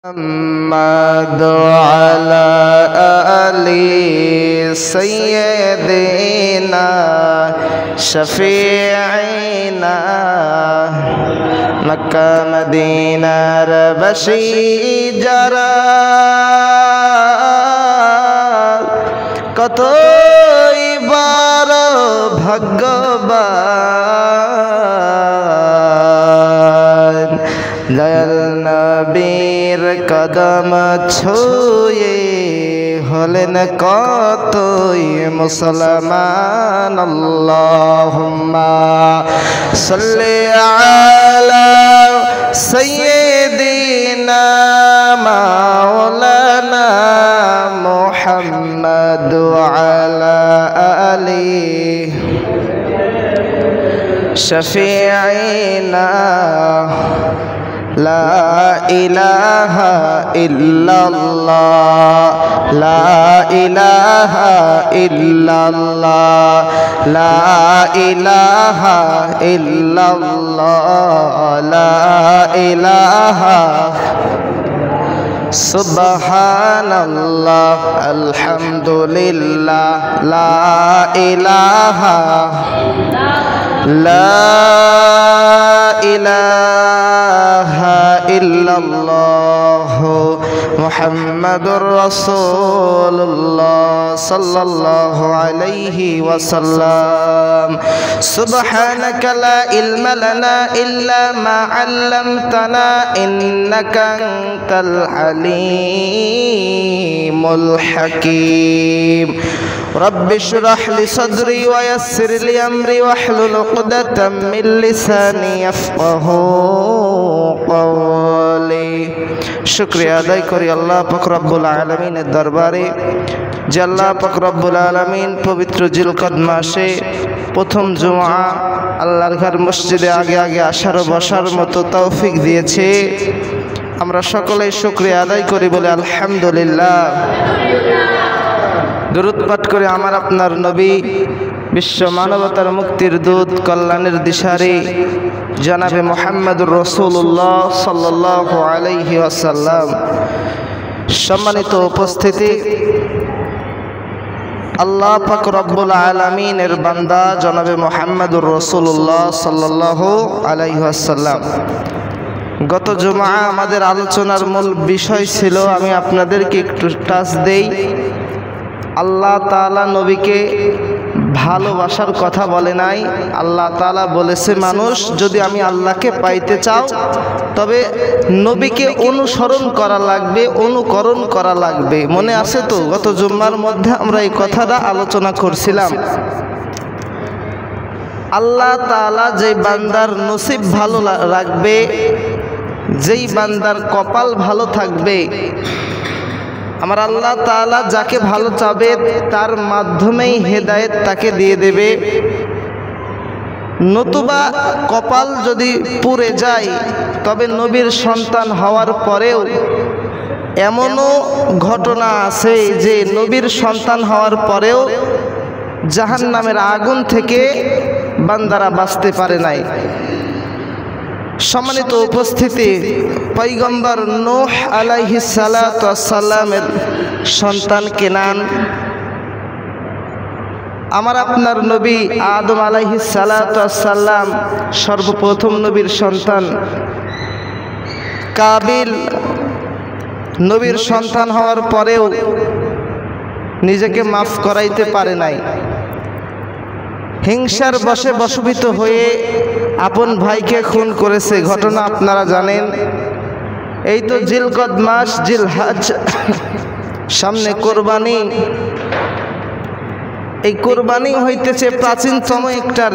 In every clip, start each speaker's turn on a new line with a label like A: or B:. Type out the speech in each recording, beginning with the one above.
A: محمد على آل سيدنا شفيعنا مكة مدينة বাসী যারা কতই বড় ভাগ্যবান দয়াল নবীর কদম ছুঁয়ে হলেন কতই মুসলমান। আল্লাহুম্মা সাল্লি আলা সাইয়্যিদিনা মাওলানা মুহাম্মদ আলা আলি শফিঈনা লা ইলাহা ইল্লাল্লাহ লা ইলাহা ইল্লাল্লাহ লা ইলাহা ইল্লাল্লাহ লা ইলাহা সুবহানাল্লাহ আলহামদুলিল্লাহ লা ইলাহা লা ইলাহা ইল্লাল্লাহ মুহাম্মাদুর রাসূলুল্লাহ সাল্লাল্লাহু আলাইহি ওয়াসাল্লাম। সুবহানাকা লা ইলমা লানা ইল্লা মা আল্লামতানা ইন্নাকা আনতাল আলিমুল হাকীম। رب اشرح لي صدري ويسر لي أمري واحلل عقدة من لساني يفقهوا قولي। শুকরিয়া আদায় করি আল্লাহ পাক রব্বুল আলামিনের দরবারে যে আল্লাহ পাক রব্বুল আলামিন পবিত্র জিলকদ মাসে প্রথম জুমআ আল্লাহর ঘর মসজিদে আগে আগে আসার বসার মতো তৌফিক দিয়েছে। আমরা সকলেই শুকরিয়া আদায় করি বলে আলহামদুলিল্লাহ। দরুদ পাঠ করে আমার আপনার নবী বিশ্ব মানবতার মুক্তির দূত কল্যাণের দিশারি জনাবে মুহাম্মদুর রাসূলুল্লাহ সাল্লাল্লাহু আলাইহি ওয়াসাল্লাম। সম্মানিত উপস্থিতি, আল্লাহ পাক রব্বুল আলামিনের বান্দা জনাবে মুহাম্মদুর রাসূলুল্লাহ সাল্লাল্লাহু আলাইহি ওয়াসাল্লাম, গত জুমআ আমাদের আলোচনার মূল বিষয় ছিল, আমি আপনাদেরকে একটু টাচ দেই, আল্লাহ তাআলা নবীকে ভালোবাসার কথা বলে নাই। আল্লাহ তাআলা বলেছে, মানুষ যদি আমি আল্লাহকে পাইতে চাও তবে নবীকে অনুসরণ করা লাগবে, অনুকরণ করা লাগবে। মনে আছে তো গত জুম্মার মধ্যে আমরা এই কথাটা আলোচনা করছিলাম। আল্লাহ তাআলা যেই বান্দার নসিব ভালো রাখবে, যেই বান্দার কপাল ভালো থাকবে, আমার আল্লাহ তাআলা যাকে ভালো চাবে তার মাধ্যমেই হেদায়েত তাকে দিয়ে দেবে। নতুবা কপাল যদি পুড়ে যায়, তবে নবীর সন্তান হওয়ার পরেও এমনও ঘটনা আছে যে নবীর সন্তান হওয়ার পরেও জাহান্নামের আগুন থেকে বান্দারা বাঁচতে পারে নাই। সম্মানিত উপস্থিতি, পয়গম্বর নূহ আলাইহিস সালাতু ওয়াস সালামের সন্তান কেনান, আমার আপনার নবী আদম আলাইহিস সালাতু ওয়াস সালাম সর্বপ্রথম নবীর সন্তান। কাবিল নবীর সন্তান হওয়ার পরেও নিজেকে মাফ করাইতে পারে নাই, হিংসার বশে বশীভূত হয়ে আপন ভাইকে খুন করেছে। ঘটনা আপনারা জানেন। এই তো জিলকদ মাস, জিলহজ, সামনে কোরবানি। এই কোরবানি হইতেছে প্রাচীনতম একটা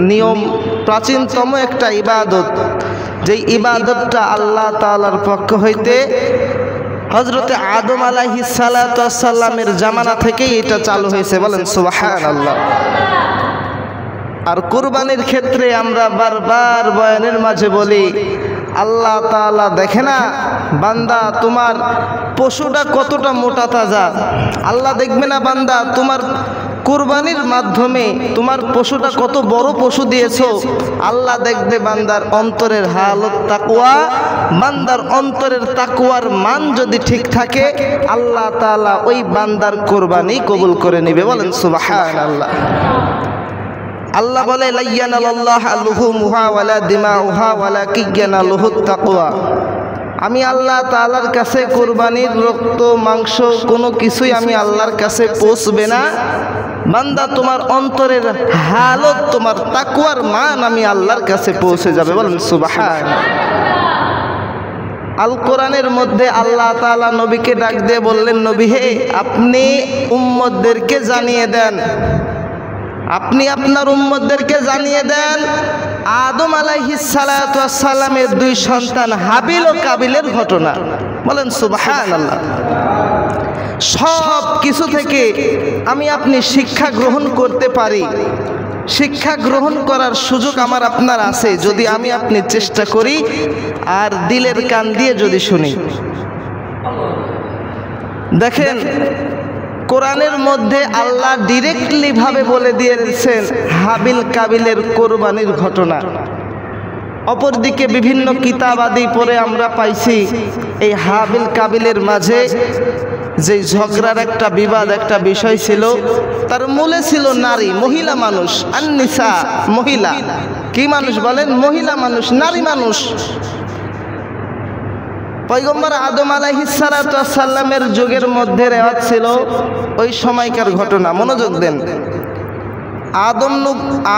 A: নিয়ম, প্রাচীনতম একটা ইবাদত, যেই ইবাদতটা আল্লাহ তাআলার পক্ষ হইতে হযরতে আদম আলাইহিস সালাতু ওয়াস সালামের জামানা থেকেই এটা চালু হয়েছে। বলেন সুবহানাল্লাহ। আর কুরবানির ক্ষেত্রে আমরা বারবার বয়ানের মাঝে বলি, আল্লাহ তাআলা দেখে না বান্দা তোমার পশুটা কতটা মোটা তাজা, আল্লাহ দেখবে না বান্দা তোমার কুরবানির মাধ্যমে তোমার পশুটা কত বড় পশু দিয়েছো, আল্লাহ দেখবে বান্দার অন্তরের হালত তাকওয়া। বান্দার অন্তরের তাকওয়ার মান যদি ঠিক থাকে, আল্লাহ তাআলা ওই বান্দার কুরবানি কবুল করে নেবে। বলেন সুবহানাল্লাহ। আল্লাহ বলে লাইয়ানাল্লাহু আলহুমুহা ওয়ালা দিমাউহা ওয়ালাকিন ইয়ানালুহুত তাকওয়া। আমি আল্লাহ তাআলার কাছে কুরবানির রক্ত মাংস কোনো কিছুই আমি আল্লাহর কাছে পৌঁছবে না। বান্দা তোমার অন্তরের হালত, তোমার তাকওয়ার মান আমি আল্লাহর কাছে পৌঁছে যাবে। বলেন সুবহানাল্লাহ। আল কোরআনের মধ্যে আল্লাহ তাআলা নবীকে ডাক দিয়ে বললেন, নবী হে, আপনি উম্মতদেরকে জানিয়ে দেন, আপনি আপনার উম্মতদেরকে জানিয়ে দেন আদম আলাইহিস সালাতু ওয়াস সালামের দুই সন্তান হাবিল ও কাবিলের ঘটনা। বলেন সুবহানাল্লাহ। সব কিছু থেকে আমি আপনি শিক্ষা গ্রহণ করতে পারি। শিক্ষা গ্রহণ করার সুযোগ আমার আপনার আছে যদি আমি আপনি চেষ্টা করি আর দিলের কান দিয়ে যদি শুনি। দেখেন, কোরআনের মধ্যে আল্লাহ ডিরেক্টলি ভাবে বলে দিয়েছেন হাবিল কাবিলের কোরবানির ঘটনা। অপরদিকে বিভিন্ন কিতাবাদি পড়ে আমরা পাইছি এই হাবিল কাবিলের মাঝে যে ঝগড়ার একটা বিবাদ, একটা বিষয় ছিল, তার মূলে ছিল নারী, মহিলা মানুষ। আন-নিসা, মহিলা। কি মানুষ বলেন? মহিলা মানুষ, নারী মানুষ। পয়গম্বর আদম আলাইহিস সালাতু ওয়াস সালামের যুগের মধ্যে রেওয়াজ ছিল ওই সময়কার ঘটনা। মনোযোগ দেন।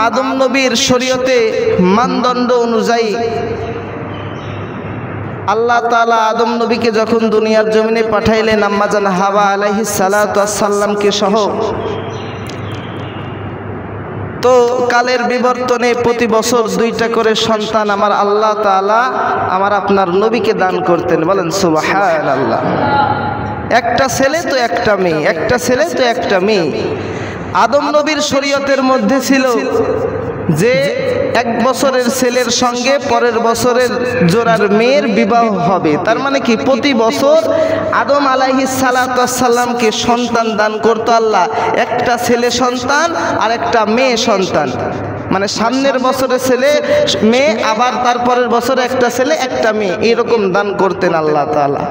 A: আদম নবীর শরীয়তে মানদণ্ড অনুযায়ী আল্লাহ তাআলা আদম নবীকে যখন দুনিয়ার জমিনে পাঠাইলেন, আম্মা জান হাওয়া আলাইহিস সালাতু ওয়াস সালামকে সহ, তো কালের বিবর্তনে প্রতি বছর দুইটা করে সন্তান আমার আল্লাহ তাআলা আমার আপনার নবীকে দান করতেন। বলেন সুবহানাল্লাহ। একটা ছেলে তো একটা মেয়ে, একটা ছেলে তো একটা মেয়ে। আদম নবীর শরীয়তের মধ্যে ছিল যে এক বছরের ছেলের সঙ্গে পরের বছরের জোড়ার মেয়ের বিবাহ হবে। তার মানে কি, প্রতি বছর আদম আলাইহিস সালাতু ওয়াস সালামকে সন্তান দান করতো আল্লাহ, একটা ছেলে সন্তান আর একটা মেয়ে সন্তান। মানে সামনের বছরে ছেলে মেয়ে, আবার তারপরের বছরে একটা ছেলে একটা মেয়ে, এরকম দান করতেন আল্লাহ তাআলা।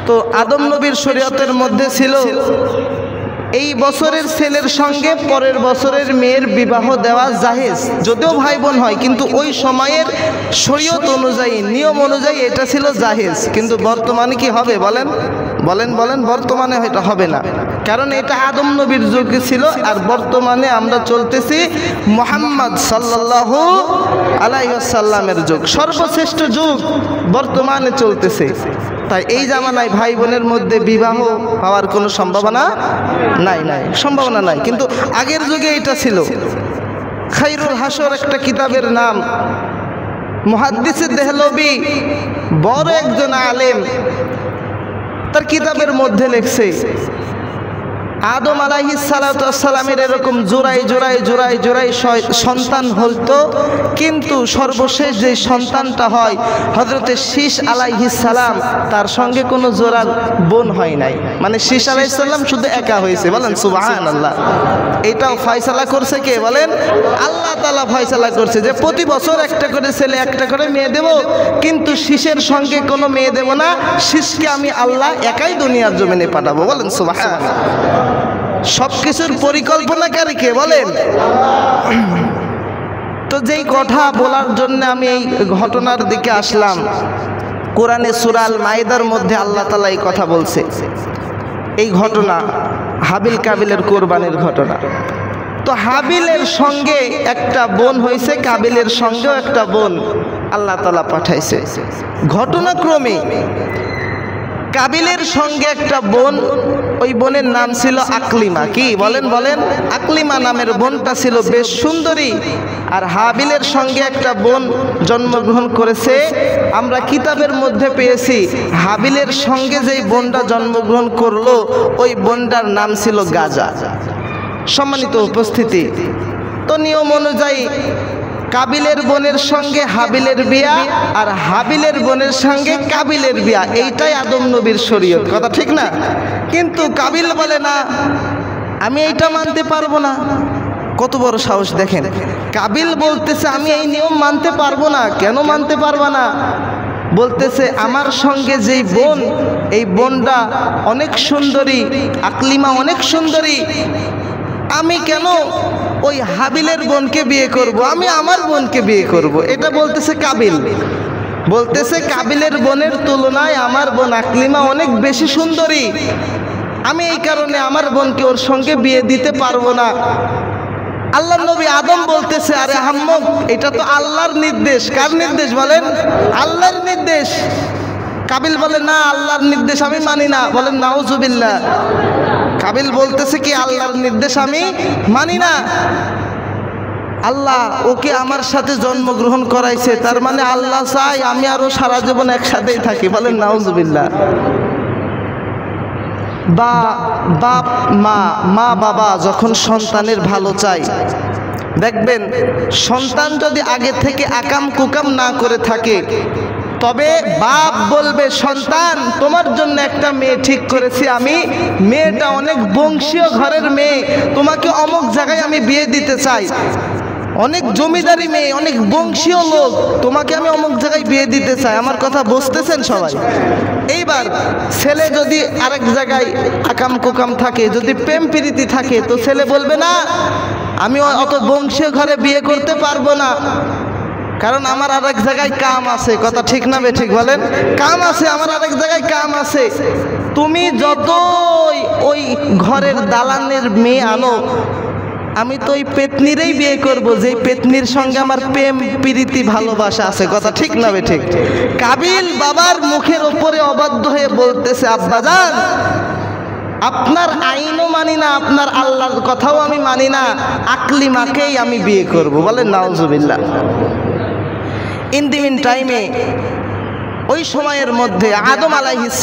A: তো আদম নবীর শরীয়তের মধ্যে ছিল এই বছরের ছেলের সঙ্গে পরের বছরের মেয়ের বিবাহ দেওয়া জায়েজ, যদিও ভাই বোন হয়, কিন্তু ওই সময়ের শরীয়ত অনুযায়ী, নিয়ম অনুযায়ী এটা ছিল জায়েজ। কিন্তু বর্তমানে কি হবে বলেন? বলেন বলেন। বর্তমানে এটা হবে না, কারণ এটা আদম নবীর যুগে ছিল, আর বর্তমানে আমরা চলতেছি মুহাম্মদ সাল্লাল্লাহু আলাইহি ওয়াসাল্লামের যুগ, সর্বশ্রেষ্ঠ যুগ বর্তমানে চলতেছে। তাই এই জামানায় ভাই বোনের মধ্যে বিবাহ হওয়ার কোনো সম্ভাবনা নাই, সম্ভাবনা নাই। কিন্তু আগের যুগে এটা ছিল। খায়রুল হাসর একটা কিতাবের নাম, মুহাদ্দিস দেহলভী বড় একজন আলেম, তার কিতাবের মধ্যে লেখছে আদম আলাইহিস সালাতু ওয়াস সালামের এরকম জোড়ায় সন্তান হতো, কিন্তু সর্বশেষ যে সন্তানটা হয় হযরতে শীশ আলাইহিস সালাম, তার সঙ্গে কোনো জোড়ার বোন হয় নাই। মানে শীশ আলাইহিস সালাম শুধু একা হয়েছে। বলেন সুবহানাল্লাহ। এটাও ফয়সালা করছে কে বলেন? আল্লাহ তাআলা ফয়সালা করছে যে প্রতি বছর একটা করে ছেলে একটা করে মেয়ে দেব, কিন্তু শীষের সঙ্গে কোনো মেয়ে দেব না। শীষকে আমি আল্লাহ একাই দুনিয়ার জমিনে পাঠাবো। বলেন সুবহানাল্লাহ। সবকিছুর পরিকল্পনাকারী কে বলেন? তো যেই কথা বলার জন্য আমি এই ঘটনার দিকে আসলাম, কোরআনে সূরা আল মাইদার মধ্যে আল্লাহ তাআলা এই কথা বলছে। এই ঘটনা হাবিল কাবিলের কোরবানির ঘটনা। তো হাবিলের সঙ্গে একটা বোন হয়েছে, কাবিলের সঙ্গেও একটা বোন আল্লাহ তাআলা পাঠাইছে। ঘটনাক্রমে কাবিলের সঙ্গে একটা বোন, ওই বোনের নাম ছিল আকলিমা। কি বলেন? বলেন। আকলিমা নামের বোনটা ছিল বেশ সুন্দরী। আর হাবিলের সঙ্গে একটা বোন জন্মগ্রহণ করেছে। আমরা কিতাবের মধ্যে পেয়েছি হাবিলের সঙ্গে যেই বোনটা জন্মগ্রহণ করলো ওই বোনটার নাম ছিল গাজা। সম্মানিত উপস্থিতি, তো নিয়ম অনুযায়ী কাবিলের বোনের সঙ্গে হাবিলের বিয়া, আর হাবিলের বোনের সঙ্গে কাবিলের বিয়া, এইটাই আদম নবীর শরীয়ত। কথা ঠিক না? কিন্তু কাবিল বলে না, আমি এইটা মানতে পারবো না। কত বড় সাহস দেখেন, কাবিল বলতেছে আমি এই নিয়ম মানতে পারবো না। কেন মানতে পারবা না? বলতেছে আমার সঙ্গে যেই বোন, এই বোনটা অনেক সুন্দরী, আকলিমা অনেক সুন্দরী, আমি কেন ওই হাবিলের বোনকে বিয়ে করব? আমি আমার বোনকে বিয়ে করব। এটা বলতেছে কাবিল। বলতেছে কাবিলের বোনের তুলনায় আমার বোন আকলিমা অনেক বেশি সুন্দরী, আমি এই কারণে আমার বোনকে ওর সঙ্গে বিয়ে দিতে পারবো না। আল্লাহর নবী আদম বলতেছে আরে আহম্মক, এটা তো আল্লাহর নির্দেশ। কার নির্দেশ বলেন? আল্লাহর নির্দেশ। কাবিল বলে না, আল্লাহর নির্দেশ আমি মানি না। বলেন নাউজুবিল্লাহ। কাবিল বলতেছে কি আল্লাহর নির্দেশ আমি মানি না। আল্লাহ ওকে আমার সাথে জন্মগ্রহণ করাইছে, তার মানে আল্লাহ চাই আমি আরো সারা জীবন একসাথেই থাকি। বলেন নাউজুবিল্লাহ। বাপ মা বাবা যখন সন্তানের ভালো চায়, দেখবেন সন্তান যদি আগে থেকে আকাম কুকাম না করে থাকে, তবে বাপ বলবে সন্তান তোমার জন্য একটা মেয়ে ঠিক করেছি আমি, মেয়েটা অনেক বংশীয় ঘরের মেয়ে, তোমাকে অমুক জায়গায় আমি বিয়ে দিতে চাই, অনেক জমিদারি মেয়ে, অনেক বংশীয় লোক, তোমাকে আমি অমুক জায়গায় বিয়ে দিতে চাই। আমার কথা বুঝতেছেন সবাই? এইবার ছেলে যদি আরেক জায়গায় আকাম কুকাম থাকে, যদি প্রেম প্রীতি থাকে, তো ছেলে বলবে না আমি অত বংশীয় ঘরে বিয়ে করতে পারবো না, কারণ আমার আরেক জায়গায় কাম আছে। কথা ঠিক না বেঠিক বলেন? কাম আছে, আমার আরেক জায়গায় কাম আছে। তুমি যতই ওই ঘরের দালানের মেয়ে আনো, আমি তো ওই পেতনিরেই বিয়ে করব, যেই পেতনির সঙ্গে আমার প্রেম প্রীতি ভালোবাসা আছে। কথা ঠিক না বেঠিক? কাবিল বাবার মুখের উপরে অবাধ্য হয়ে বলতেছে আব্বাজান আপনার আইনও মানি না, আপনার আল্লাহর কথাও আমি মানি না, আকলিমাকেই আমি বিয়ে করব। বলেন নাউজুবিল্লাহ। ইন দি মিন টাইমে ওই সময়ের মধ্যে আদম আলাইহিস